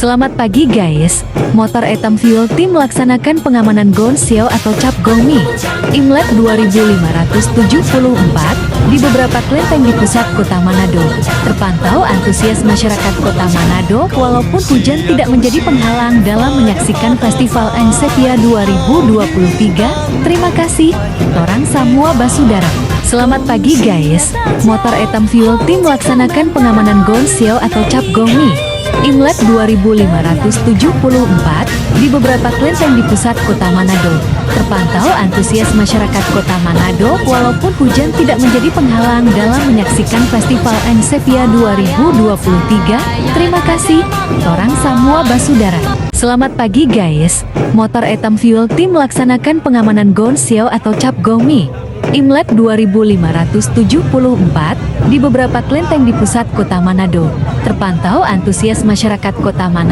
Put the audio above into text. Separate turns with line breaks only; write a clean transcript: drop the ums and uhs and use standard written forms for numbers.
Selamat pagi guys, Motor Etam Fuel Team melaksanakan pengamanan Gong Xiao atau Cap Gongmi Imlek 2574 di beberapa kelenteng di pusat kota Manado. Terpantau antusias masyarakat kota Manado walaupun hujan tidak menjadi penghalang dalam menyaksikan Festival Ansepia 2023. Terima kasih, Torang Samua Basudara. Selamat pagi guys, Motor Etam Fuel Team melaksanakan pengamanan Gong Xiao atau Cap Gongmi Imlek 2574 di beberapa kelenteng di pusat kota Manado. Terpantau antusias masyarakat kota Manado walaupun hujan tidak menjadi penghalang dalam menyaksikan Festival Ansepia 2023. Terima kasih, Torang Samua Basudara. Selamat pagi guys, Motor Etam Fuel Team melaksanakan pengamanan Gong Xiao atau Cap Gongmi Imlek 2574 di beberapa kelenteng di pusat kota Manado. Terpantau antusias masyarakat kota Manado